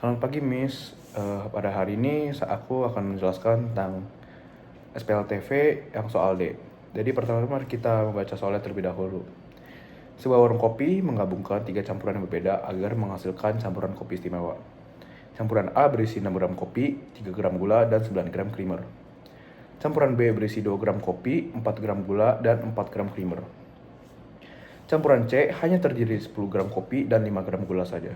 Selamat pagi, Miss. Pada hari ini aku akan menjelaskan tentang SPLTV yang soal D. Jadi pertama-tama kita membaca soalnya terlebih dahulu. Sebuah warung kopi menggabungkan 3 campuran yang berbeda agar menghasilkan campuran kopi istimewa. Campuran A berisi 6 gram kopi, 3 gram gula, dan 9 gram creamer. Campuran B berisi 2 gram kopi, 4 gram gula, dan 4 gram creamer. Campuran C hanya terdiri 10 gram kopi dan 5 gram gula saja.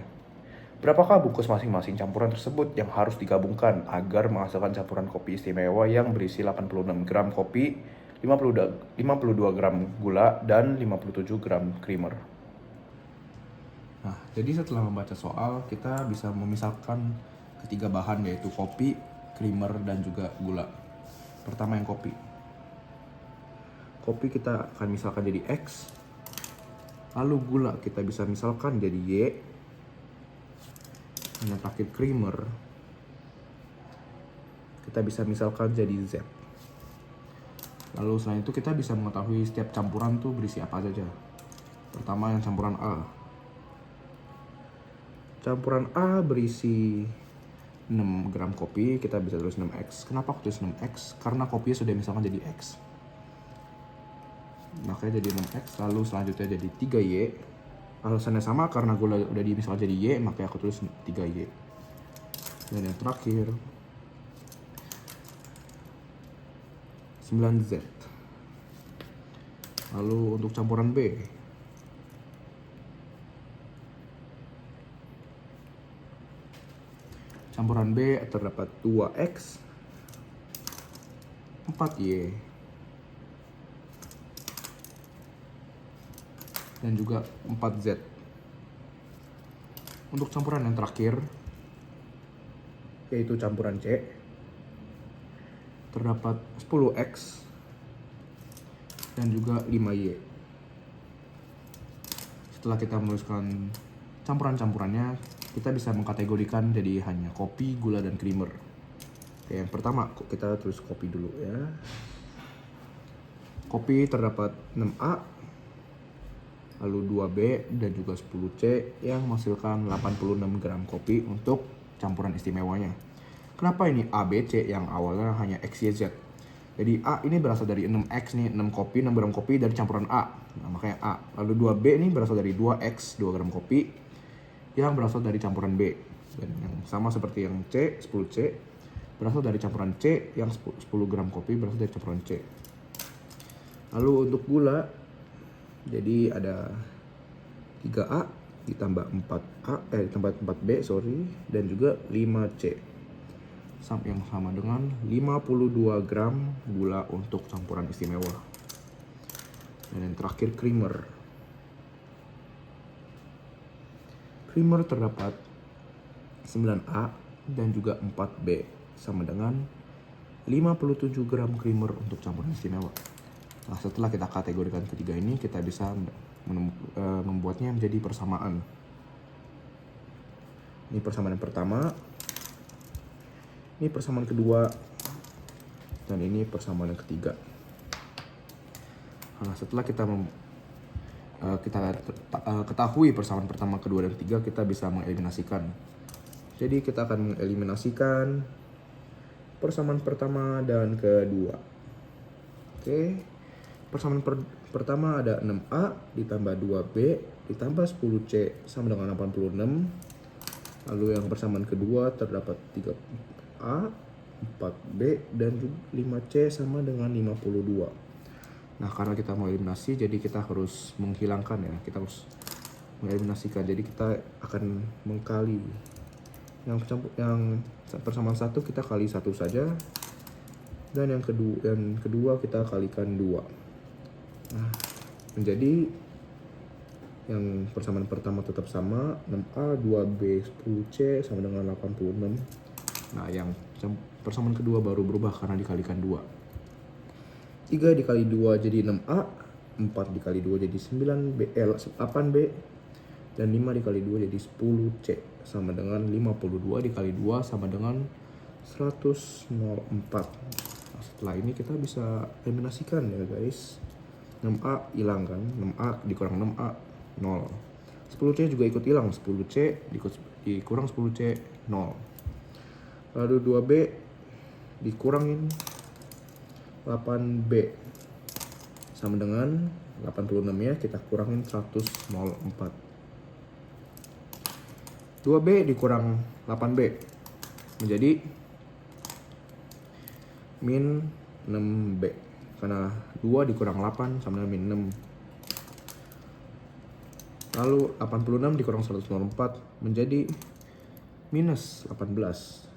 Berapakah bungkus masing-masing campuran tersebut yang harus digabungkan agar menghasilkan campuran kopi istimewa yang berisi 86 gram kopi, 52 gram gula, dan 57 gram creamer? Nah, jadi setelah membaca soal, kita bisa memisahkan ketiga bahan yaitu kopi, creamer, dan juga gula. Pertama yang kopi. Kopi kita akan misalkan jadi X. Lalu gula kita bisa misalkan jadi Y. Dan yang terakhir creamer kita bisa misalkan jadi Z. Lalu selain itu kita bisa mengetahui setiap campuran tuh berisi apa saja. Pertama yang campuran A. Campuran A berisi 6 gram kopi, kita bisa tulis 6X. Kenapa aku tulis 6X? Karena kopinya sudah misalkan jadi X. Makanya jadi 6X, lalu selanjutnya jadi 3Y. Alasannya sama, karena gula udah misalkan jadi Y, makanya aku tulis 3Y. Dan yang terakhir 9Z. Lalu untuk campuran B, campuran B terdapat 2X, 4Y, dan juga 4Z. Untuk campuran yang terakhir, yaitu campuran C, terdapat 10X dan juga 5Y. Setelah kita menuliskan campuran-campurannya, kita bisa mengkategorikan jadi hanya kopi, gula, dan creamer. Oke, yang pertama kita tulis kopi dulu ya. Kopi terdapat 6A, lalu 2B, dan juga 10C yang menghasilkan 86 gram kopi untuk campuran istimewanya. Kenapa ini A, B, C yang awalnya hanya X, Y, Z? Jadi A ini berasal dari 6X nih, 6 kopi, 6 gram kopi dari campuran A. Nah, makanya A. Lalu 2B ini berasal dari 2X, 2 gram kopi yang berasal dari campuran B. Dan yang sama seperti yang C, 10C, berasal dari campuran C yang 10 gram kopi berasal dari campuran C. Lalu untuk gula, jadi ada 3A ditambah 4B, dan juga 5C. Yang sama dengan 52 gram gula untuk campuran istimewa. Dan yang terakhir creamer. Creamer terdapat 9A dan juga 4B, sama dengan 57 gram creamer untuk campuran istimewa. Nah, setelah kita kategorikan ketiga ini, kita bisa membuatnya menjadi persamaan. Ini persamaan yang pertama, ini persamaan kedua, dan ini persamaan yang ketiga. Nah, setelah kita ketahui persamaan pertama, kedua, dan ketiga, kita bisa mengeliminasikan. Jadi kita akan mengeliminasikan persamaan pertama dan kedua. Oke, persamaan pertama ada 6A ditambah 2B ditambah 10C sama dengan 86. Lalu yang persamaan kedua terdapat 3A, 4B, dan 5C sama dengan 52. Nah, karena kita mau eliminasi, jadi kita harus menghilangkan ya. Kita harus mengeliminasikan. Jadi kita akan mengkali. Yang persamaan 1 kita kali 1 saja. Dan yang kedua kita kalikan 2. Nah, menjadi yang persamaan pertama tetap sama, 6A, 2B, 10C sama dengan 86. Nah, yang persamaan kedua baru berubah karena dikalikan 2. 3 dikali 2 jadi 6A, 4 dikali 2 jadi 8B, dan 5 dikali 2 jadi 10C, sama dengan 52 dikali 2 sama dengan 104. Nah, setelah ini kita bisa eliminasikan ya guys. 6A hilang kan, 6A dikurang 6A 0. 10C juga ikut hilang, 10C dikurang 10C 0. Lalu 2B dikurangin 8B sama dengan 86 ya, kita kurangin 104. 2B dikurang 8B menjadi min 6B, karena 2 dikurang 8 sama dengan min 6. Lalu 86 dikurang 104 menjadi minus 18.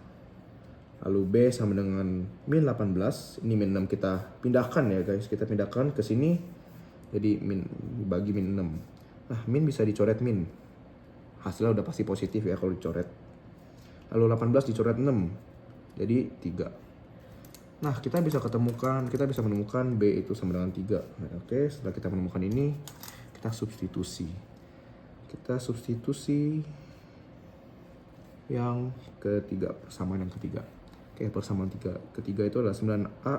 Lalu B sama dengan min 18. Ini min 6 kita pindahkan ya guys. Kita pindahkan ke sini. Jadi min bagi min 6. Nah, min bisa dicoret min. Hasilnya udah pasti positif ya kalau dicoret. Lalu 18 dicoret 6. Jadi 3. Nah, kita bisa menemukan B itu sama dengan 3. Nah, oke, setelah kita menemukan ini, kita substitusi. Kita substitusi yang ketiga, persamaan yang ketiga. Oke, persamaan ketiga itu adalah 9A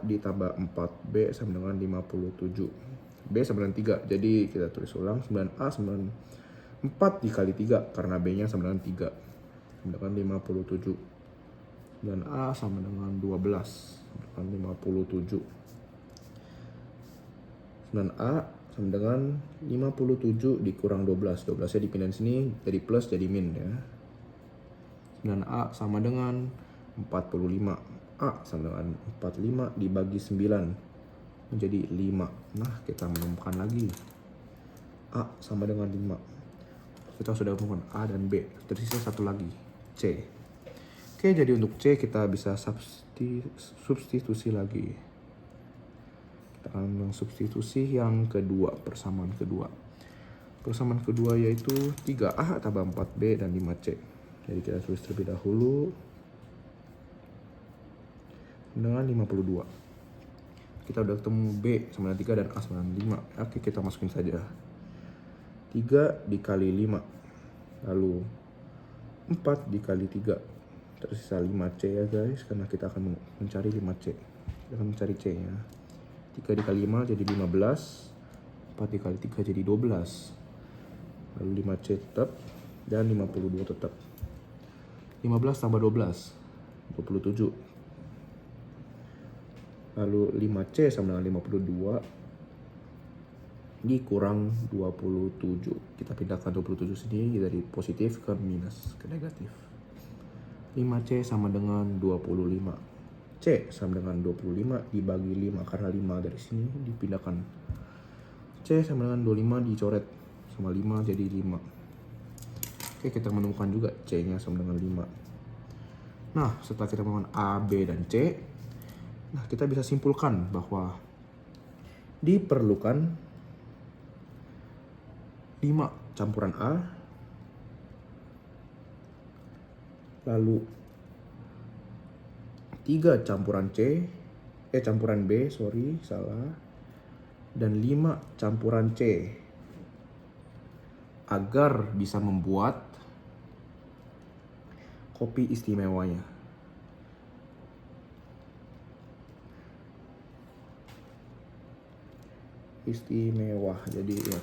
ditambah 4B sama dengan 57. B sama dengan 3, jadi kita tulis ulang 9A sama dengan 4 dikali 3, karena B nya sama dengan 3 sama dengan 57. 9A sama dengan 12 sama dengan 57. 9A sama dengan 57 dikurang 12. 12 nya dipindahin sini, jadi plus jadi min ya. 9A sama dengan 45. A sama dengan 45 dibagi 9 menjadi 5. Nah, kita menemukan lagi A sama dengan 5. Kita sudah menemukan A dan B. Tersisa satu lagi, C. Oke, jadi untuk C kita bisa substitusi lagi. Kita akan mensubstitusi yang kedua, persamaan kedua. Persamaan kedua yaitu 3A tambah 4B dan 5C. Jadi kita tulis terlebih dahulu dengan 52. Kita udah ketemu B sama dengan 3 dan A sama dengan 5. Oke, kita masukin saja. 3 dikali 5. Lalu 4 dikali 3. Tersisa 5C ya guys, karena kita akan mencari 5C. Kita akan mencari C nya. 3 dikali 5 jadi 15. 4 dikali 3 jadi 12. Lalu 5C tetap dan 52 tetap. 15 tambah 12, 27. Lalu 5C sama dengan 52 dikurang 27. Kita pindahkan 27 sini dari positif ke minus, ke negatif. 5C sama dengan 25. C sama dengan 25 dibagi 5, karena 5 dari sini dipindahkan. C sama dengan 25 dicoret sama 5 jadi 5. Oke, kita menemukan juga C nya sama dengan 5. Nah, setelah kita menemukan A, B, dan C, nah kita bisa simpulkan bahwa diperlukan 5 campuran A, lalu 3 campuran campuran B, dan 5 campuran C agar bisa membuat kopi istimewanya. Istimewa. Jadi ya,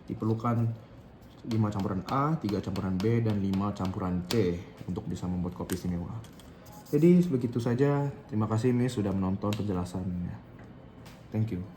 diperlukan 5 campuran A, 3 campuran B, dan 5 campuran C untuk bisa membuat kopi istimewa. Jadi begitu saja. Terima kasih Miss sudah menonton penjelasannya. Thank you.